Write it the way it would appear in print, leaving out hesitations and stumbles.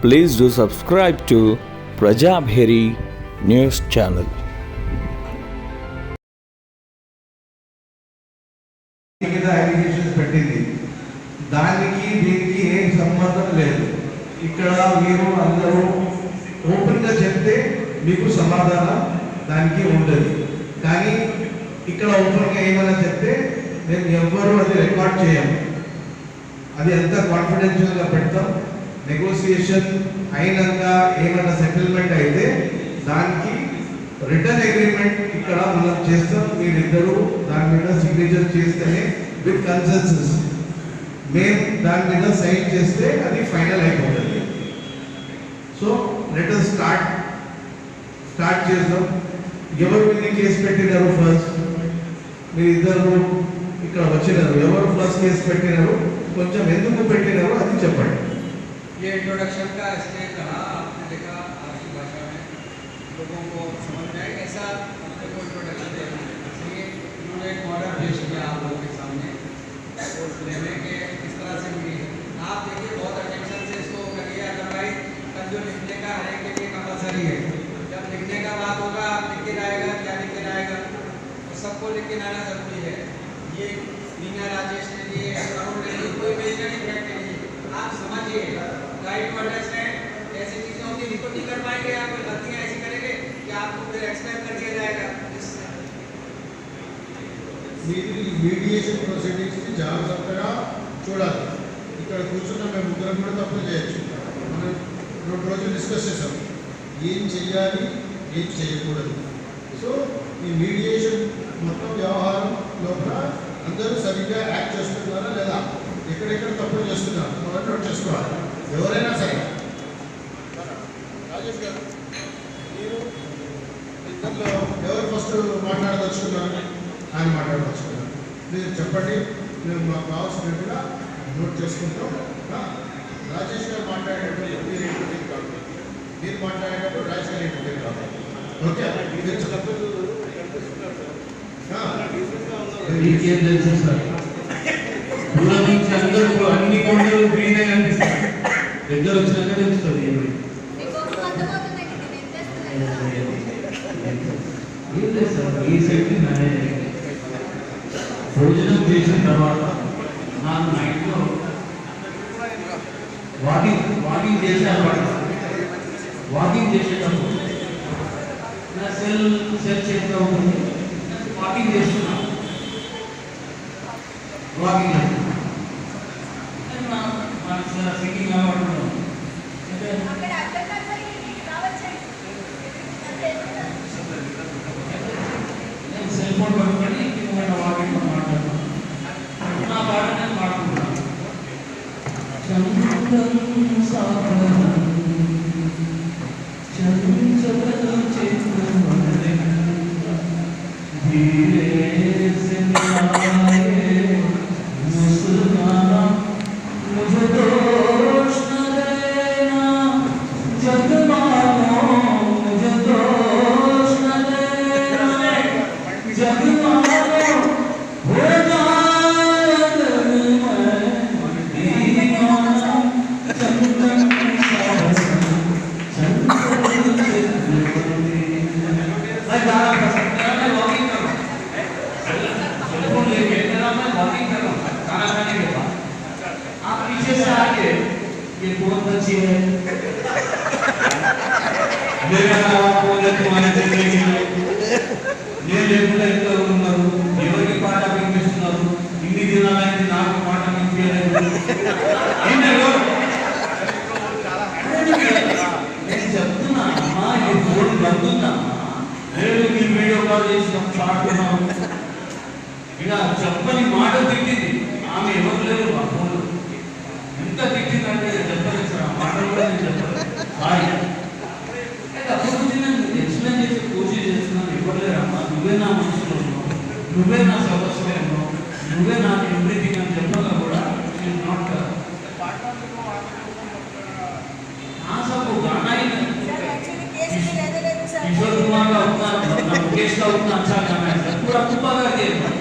Please do subscribe to Prajabheri News Channel. Applications పెట్టింది, దానికి దీనికి ఏం సంబంధం లేదు. ఇక్కడ మీరు అందరూ ఓపెన్గా చెప్తే మీకు సమాధానం దానికి ఉండదు. కానీ ఇక్కడ ఓపెన్గా ఏమైనా చెప్తే మేము ఎవ్వరూ అది రికార్డ్ చేయము. అది అంతా కాన్ఫిడెన్షియల్గా పెడతాం. నెగోసియేషన్ అయినాక ఏమైనా సెటిల్మెంట్ అయితే దానికి రిటర్న్ అగ్రిమెంట్ ఇక్కడ మనం చేస్తాం. మీరిద్దరూ దాని మీద సిగ్నేచర్ చేస్తేనే విత్ కన్సెన్సస్ మేము దాని మీద సైన్ చేస్తే అది ఫైనల్ అయిపోతుంది. సో లెట్ us స్టార్ట్ చేద్దాం. ఎవరు ఇన్ని కేసు పెట్టినారు? ఫస్ట్ మీరిద్దరు ఇక్కడ వచ్చినారు. ఎవరు ఫస్ట్ కేసు పెట్టినారు? కొంచెం ఎందుకు పెట్టినారు అది చెప్పండి. ये इंट्रोडक्शन का इसने कहा, आपने देखा आज की भाषा में लोगों को समझ में आए कैसा अपने को इंट्रोडक्शन देना है. इसलिए उन्होंने एक ऑर्डर पेश किया आप लोगों के सामने कोर्ट में कि किस तरह से मिली है. आप देखिए बहुत अटेंशन से इसको करिए. अदरवाइज कल जो लिखने का है कि ये कंपलसरी है. जब लिखने का बात होगा आप लिख के लाएगा, क्या लिख के लाएगा, तो सबको लिख के लाना जरूरी है. ये मीना राजेश ने दिए, अरुण ने दिए, कोई मेजर इफेक्ट नहीं है. आप समझिए राइट टू अंडरस्टैंड. ऐसी चीजें होती है नहीं कर पाएंगे आप, गलतियां ऐसी करेंगे कि आपको फिर एक्सप्लेन कर दिया जाएगा. మీడియేషన్ ప్రొసీడింగ్స్ ని జాగ్రత్తగా చూడాలి. ఇక్కడ కూర్చున్న మేము ముగ్గురం కూడా తప్పులు చేయొచ్చు. మనం 2 రోజులు డిస్కస్ చేసాం ఏం చెయ్యాలి ఏం చేయకూడదు. సో ఈ మీడియేషన్ మొత్తం వ్యవహారం లోపల అందరూ సరిగ్గా యాక్ట్ చేస్తున్నారా లేదా, ఎక్కడెక్కడ తప్పులు చేస్తున్నారు అవన్నీ నోట్ చేసుకోవాలి. ఎవరైనా సరే. రాజేష్ గారు, మీరు ఇద్దరిలో ఎవరు ఫస్ట్ మాట్లాడదలుచుకున్నారు? ఆయన మాట్లాడదలుచుకున్నారు. మీరు చెప్పండి, మేము మాకు కావాల్సినట్టుగా నోట్ చేసుకుంటాం. రాజేష్ గారు మాట్లాడేటప్పుడు మీరు ఇంటర్వ్యూ కాదు, మీరు మాట్లాడేటప్పుడు రాజేష్ గారు ఇంటర్వ్యూ కాదు. ఓకే, మీకేం తెలుసు సార్? దూరం నుంచి అందరూ అన్ని కొండలు గ్రీనే కనిపిస్తాయి, దగ్గర వచ్చినాక తెలుస్తుంది. ఏం లేదు సార్, ఈ సైడ్ని మేనేజ్ భోజనం చేసిన తర్వాత నాకు నైట్లో వాకింగ్ చేసేటప్పుడు నా సెల్ చేస్తూ ఉంటుంది. వాకింగ్ చేస్తున్నా, వాకింగ్ సింగింగ్ అలవాటు. నేను సెల్ ఫోన్ పట్టుకొని వాకింగ్ మాట్లాడుతున్నాను. నా పాట నేను పాడుకుంటున్నాను. ये बहुत अच्छी है. मेरा फोन तुम्हारे देने के लिए నేను లేకుండా ఎంత ఉన్నారు, ఎవరికి పాట వినిపిస్తున్నారు, ఇన్ని దినాలైంది నాకు పాట వినిపించలేదు. నేను చెప్తున్నా అమ్మా, ఈ ఫోన్ బందున్నా, నేను మీ వీడియో కాల్ చేసి పాడుతున్నాను. ఇక చెప్పని మాట తిట్టింది ఆమె. ఎవరు లేరు ఆ ఫోన్లో. ఎంత తిట్టిందంటే చెప్పలేదు సార్, ఆ మాటలు కూడా నేను చెప్పలేదు. సారీ. అయితే అప్పుడు నుంచి నేను ఎక్స్ప్లెయిన్ చేసి పూజ చేస్తున్నాను. ఇవ్వలేరమ్మా, నువ్వే నా మనసులో ఉన్నావు, నువ్వే నా సదస్సులో ఉన్నావు, నువ్వే నాకు ఎవ్రీథింగ్ అని చెప్పగా కూడా నాట్ हाँ सबको गाना ही नहीं. किशोर कुमार का उतना मुकेश का उतना अच्छा गाना है, पूरा कुप्पा कर दिया.